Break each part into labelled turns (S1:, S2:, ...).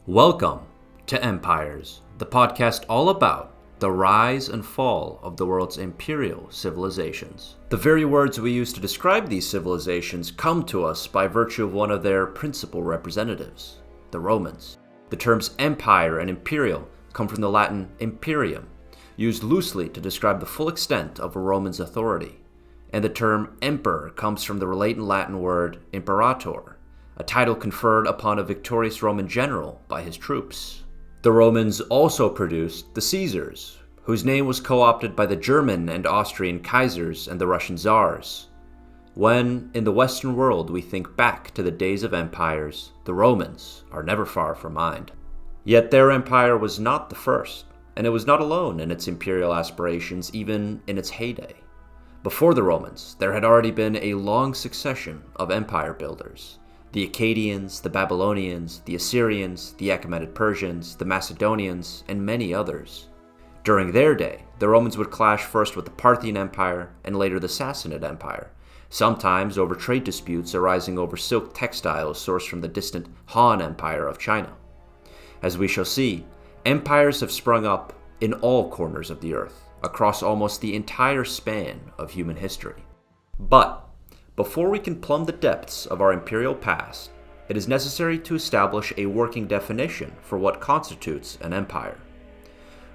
S1: Welcome to Empires, the podcast all about the rise and fall of the world's imperial civilizations. The very words we use to describe these civilizations come to us by virtue of one of their principal representatives, the Romans. The terms empire and imperial come from the Latin imperium, used loosely to describe the full extent of a Roman's authority, and the term emperor comes from the related Latin word imperator, a title conferred upon a victorious Roman general by his troops. The Romans also produced the Caesars, whose name was co-opted by the German and Austrian Kaisers and the Russian Tsars. When, in the Western world, we think back to the days of empires, the Romans are never far from mind. Yet their empire was not the first, and it was not alone in its imperial aspirations even in its heyday. Before the Romans, there had already been a long succession of empire builders. The Akkadians, the Babylonians, the Assyrians, the Achaemenid Persians, the Macedonians, and many others. During their day, the Romans would clash first with the Parthian Empire and later the Sassanid Empire, sometimes over trade disputes arising over silk textiles sourced from the distant Han Empire of China. As we shall see, empires have sprung up in all corners of the earth, across almost the entire span of human history. But before we can plumb the depths of our imperial past, it is necessary to establish a working definition for what constitutes an empire.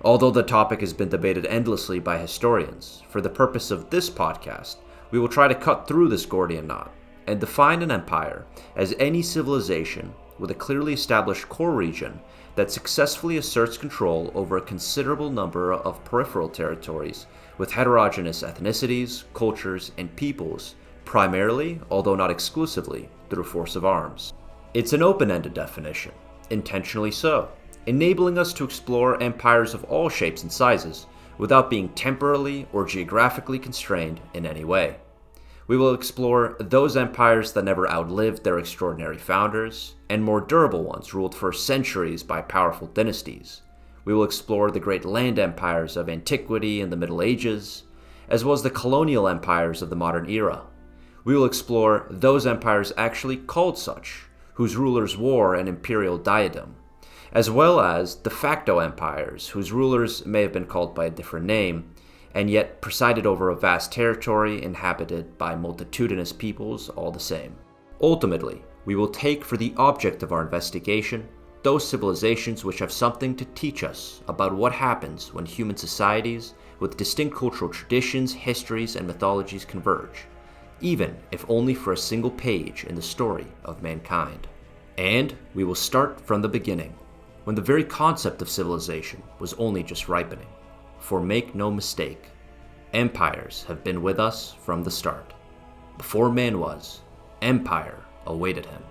S1: Although the topic has been debated endlessly by historians, for the purpose of this podcast, we will try to cut through this Gordian knot and define an empire as any civilization with a clearly established core region that successfully asserts control over a considerable number of peripheral territories with heterogeneous ethnicities, cultures, and peoples, primarily, although not exclusively, through force of arms. It's an open-ended definition, intentionally so, enabling us to explore empires of all shapes and sizes without being temporally or geographically constrained in any way. We will explore those empires that never outlived their extraordinary founders, and more durable ones ruled for centuries by powerful dynasties. We will explore the great land empires of antiquity and the Middle Ages, as well as the colonial empires of the modern era. We will explore those empires actually called such, whose rulers wore an imperial diadem, as well as de facto empires, whose rulers may have been called by a different name, and yet presided over a vast territory inhabited by multitudinous peoples all the same. Ultimately, we will take for the object of our investigation those civilizations which have something to teach us about what happens when human societies with distinct cultural traditions, histories, and mythologies converge, even if only for a single page in the story of mankind. And we will start from the beginning, when the very concept of civilization was only just ripening. For make no mistake, empires have been with us from the start. Before man was, empire awaited him.